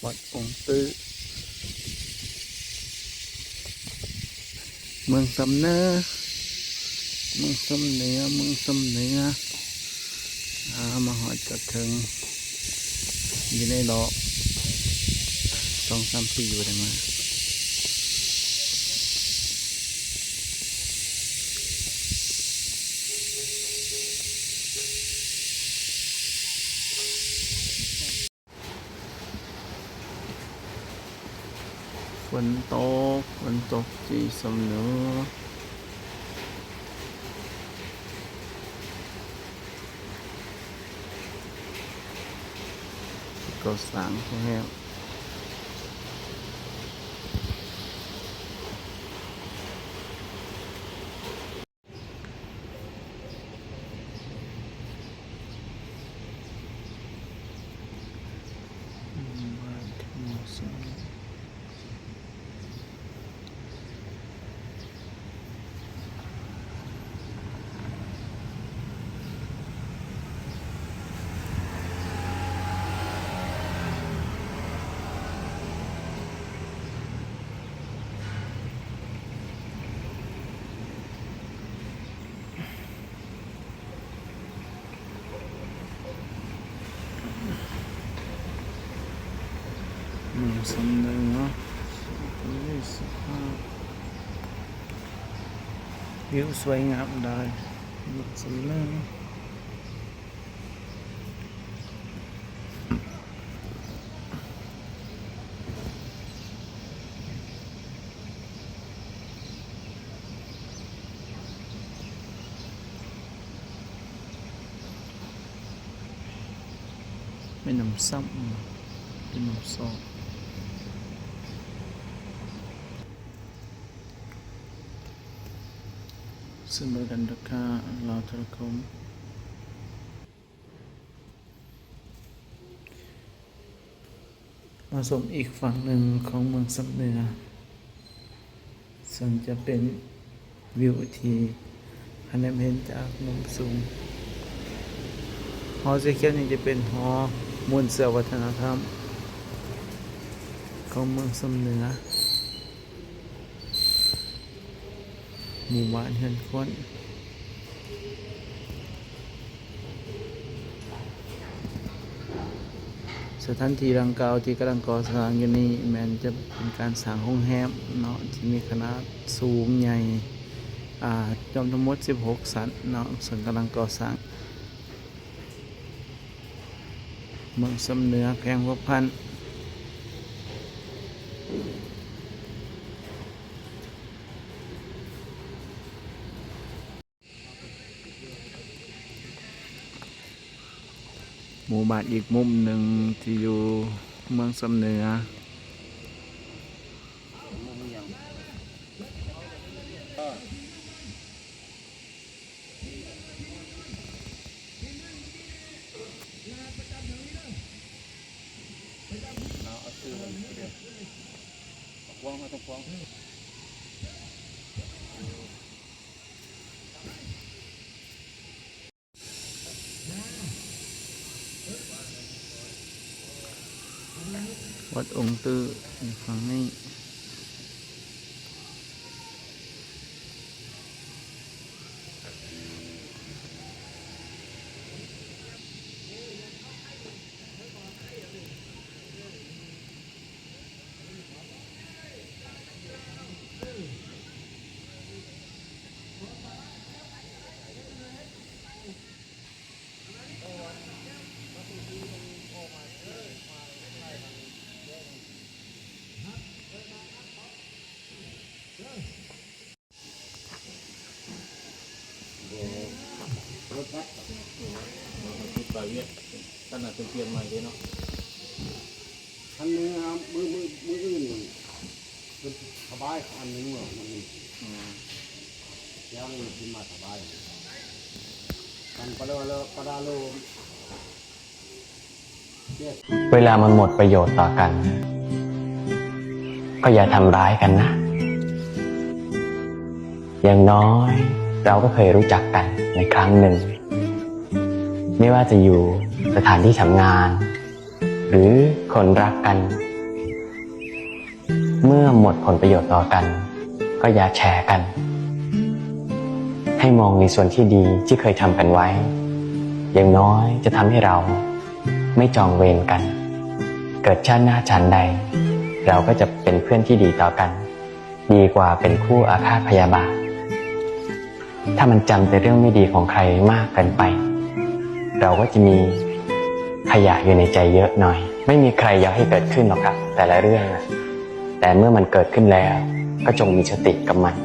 วัดองค์ตื้อเมืองสำเนาเมืองสำเนียเมืองสำเนียมาหอดกระเทิงอยู่ในดอก2-3 ปีอยู่ได้มาฝนตกที่สำเนาก็สร้างแห้งเมืองสำเนาวิวสวยงามได้เมืองสำเนาเป็นน้ำซ้ำเป็นน้ำซอซึ่งโดยดันดกาลาวทรคมมาชมอีกฝั่งหนึ่งของเมืองสำเนาซึ่งจะเป็นวิวที่อันนี้เห็นจากมุมสูงหอสีเขียวนี่จะเป็นหอมวลเสือวัฒนธรรมของเมืองสำเนาหมู่บ้านเฮือนคนสถานที่ดังกล่าวที่กำลังก่อสร้างอยู่นี่แม้นจะเป็นการสร้างโรงแรมเนาะที่มีขนาดสูงใหญ่จำนวนทั้งหมด16 ชั้นเนาะซึ่งกำลังก่อสร้างเมืองสำเนาแขวงหัวพันหมู่บ้านอีกมุมหนึ่งที่อยู่เมืองสำเนาวัดองค์ตื้ออยู่ฝั่งนี้ปลายเวียดขนาดเป็นเปลี่ยนใหม่เลยเนาะทันมือครับมืออื่นเป็นสบายอันนึงเหรอมันย่างกินมาสบายกันปลาโลปลาโลเวลามันหมดประโยชน์ต่อกันก็อย่าทำร้ายกันนะอย่างน้อยเราก็เคยรู้จักกันในครั้งหนึ่งไม่ว่าจะอยู่ สถานที่ทำงาน หรือคนรักกัน เมื่อหมดผลประโยชน์ต่อกัน ก็อย่าแชร์กัน ให้มองในส่วนที่ดีที่เคยทำกันไว้ อย่างน้อยจะทำให้เราไม่จองเวรกัน เกิดชาติหน้าชาติใด เราก็จะเป็นเพื่อนที่ดีต่อกัน ดีกว่าเป็นคู่อาฆาตพยาบาท ถ้ามันจำแต่เรื่องไม่ดีของใครมากเกินไป เราก็จะมีขยะอยู่ในใจเยอะหน่อย ไม่มีใครอยากให้เกิดขึ้นหรอกครับแต่ละเรื่องนะแต่เมื่อมันเกิดขึ้นแล้วก็จงมีสติกับมัน